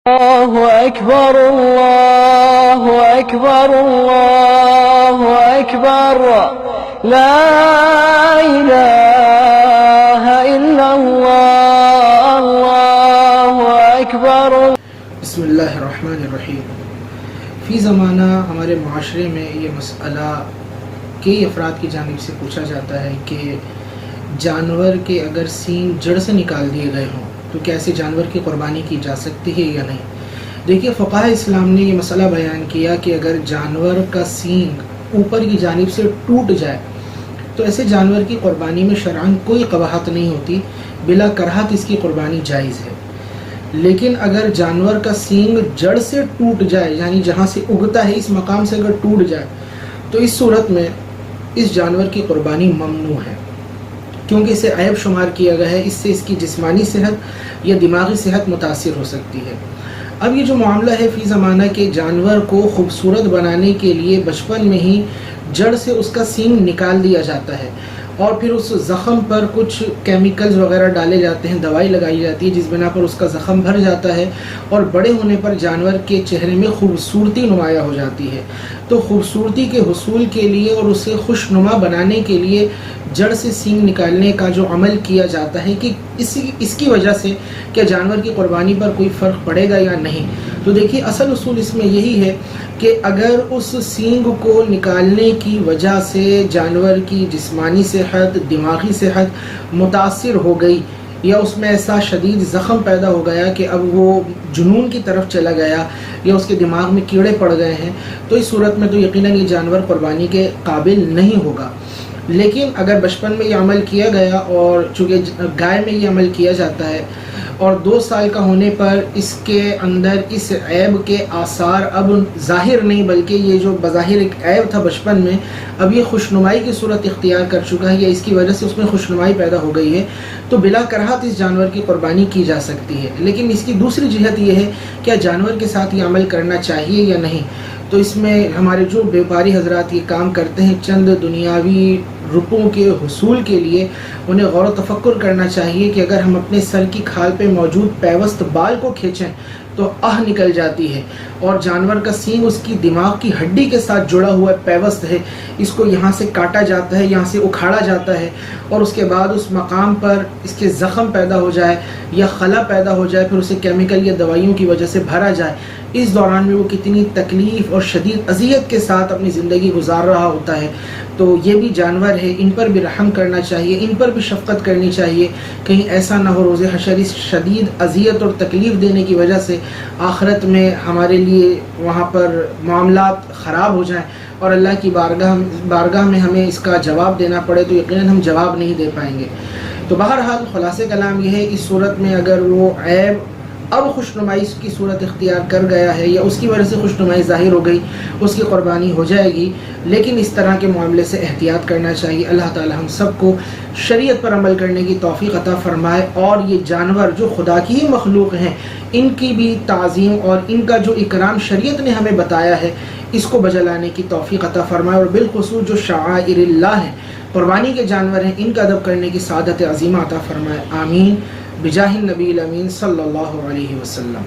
الله أكبر الله أكبر الله أكبر لا إله إلا الله الله أكبر. بسم اللہ الرحمن الرحیم. فی زمانہ ہمارے معاشرے میں یہ مسئلہ کئی افراد کی جانب سے پوچھا جاتا ہے کہ جانور کے اگر سینگ جڑ سے نکال دیے گئے ہوں تو کیا ایسے جانور کی قربانی کی جا سکتی ہے یا نہیں. دیکھیے، فقہائے اسلام نے یہ مسئلہ بیان کیا کہ اگر جانور کا سینگ اوپر کی جانب سے ٹوٹ جائے تو ایسے جانور کی قربانی میں شرعاً کوئی قباحت نہیں ہوتی، بلا کراہت اس کی قربانی جائز ہے. لیکن اگر جانور کا سینگ جڑ سے ٹوٹ جائے، یعنی جہاں سے اگتا ہے اس مقام سے اگر ٹوٹ جائے، تو اس صورت میں اس جانور کی قربانی ممنوع ہے، کیونکہ اسے عیب شمار کیا گیا ہے. اس سے اس کی جسمانی صحت یا دماغی صحت متاثر ہو سکتی ہے. اب یہ جو معاملہ ہے فی زمانہ کے جانور کو خوبصورت بنانے کے لیے بچپن میں ہی جڑ سے اس کا سینگ نکال دیا جاتا ہے اور پھر اس زخم پر کچھ کیمیکلز وغیرہ ڈالے جاتے ہیں، دوائی لگائی جاتی ہے جس بنا پر اس کا زخم بھر جاتا ہے اور بڑے ہونے پر جانور کے چہرے میں خوبصورتی نمایاں ہو جاتی ہے. تو خوبصورتی کے حصول کے لیے اور اسے خوش نما بنانے کے لیے جڑ سے سینگ نکالنے کا جو عمل کیا جاتا ہے کہ اس کی وجہ سے کیا جانور کی قربانی پر کوئی فرق پڑے گا یا نہیں. تو دیکھیے، اصل اصول اس میں یہی ہے کہ اگر اس سینگ کو نکالنے کی وجہ سے جانور کی جسمانی صحت، دماغی صحت متاثر ہو گئی یا اس میں ایسا شدید زخم پیدا ہو گیا کہ اب وہ جنون کی طرف چلا گیا یا اس کے دماغ میں کیڑے پڑ گئے ہیں، تو اس صورت میں تو یقیناً یہ جانور قربانی کے قابل نہیں ہوگا. لیکن اگر بچپن میں یہ عمل کیا گیا، اور چونکہ گائے میں یہ عمل کیا جاتا ہے، اور 2 سال کا ہونے پر اس کے اندر اس عیب کے آثار اب ظاہر نہیں، بلکہ یہ جو بظاہر ایک عیب تھا بچپن میں، اب یہ خوشنمائی کی صورت اختیار کر چکا ہے یا اس کی وجہ سے اس میں خوشنمائی پیدا ہو گئی ہے، تو بلا کراہت اس جانور کی قربانی کی جا سکتی ہے. لیکن اس کی دوسری جہت یہ ہے کہ جانور کے ساتھ یہ عمل کرنا چاہیے یا نہیں. تو اس میں ہمارے جو بیوپاری حضرات یہ کام کرتے ہیں چند دنیاوی روپوں کے حصول کے لیے، انہیں غور و تفکر کرنا چاہیے کہ اگر ہم اپنے سر کی کھال پہ موجود پیوست بال کو کھینچیں تو نکل جاتی ہے، اور جانور کا سینگ اس کی دماغ کی ہڈی کے ساتھ جڑا ہوا پیوست ہے، اس کو یہاں سے کاٹا جاتا ہے، یہاں سے اکھاڑا جاتا ہے، اور اس کے بعد اس مقام پر اس کے زخم پیدا ہو جائے یا خلا پیدا ہو جائے، پھر اسے کیمیکل یا دوائیوں کی وجہ سے بھرا جائے. اس دوران میں وہ کتنی تکلیف اور شدید اذیت کے ساتھ اپنی زندگی گزار رہا ہوتا ہے. تو یہ بھی جانور ہے، ان پر بھی رحم کرنا چاہیے، ان پر بھی شفقت کرنی چاہیے، کہیں ایسا نہ ہو روز حشر اس شدید اذیت اور تکلیف دینے کی وجہ سے آخرت میں ہمارے لیے وہاں پر معاملات خراب ہو جائیں اور اللہ کی بارگاہ میں ہمیں اس کا جواب دینا پڑے، تو یقیناً ہم جواب نہیں دے پائیں گے. تو بہرحال خلاصہ کلام یہ ہے، اس صورت میں اگر وہ عیب اب خوشنمائی کی صورت اختیار کر گیا ہے یا اس کی وجہ سے خوشنمائی ظاہر ہو گئی، اس کی قربانی ہو جائے گی. لیکن اس طرح کے معاملے سے احتیاط کرنا چاہیے. اللہ تعالی ہم سب کو شریعت پر عمل کرنے کی توفیق عطا فرمائے، اور یہ جانور جو خدا کی ہی مخلوق ہیں ان کی بھی تعظیم اور ان کا جو اکرام شریعت نے ہمیں بتایا ہے اس کو بجا لانے کی توفیق عطا فرمائے، اور بالخصوص جو شعائر اللہ ہیں، قربانی کے جانور ہیں، ان کا ادب کرنے کی سعادت عظیمہ عطا فرمائے. آمین بجاہ النبی الامین صلی اللہ علیہ وسلم.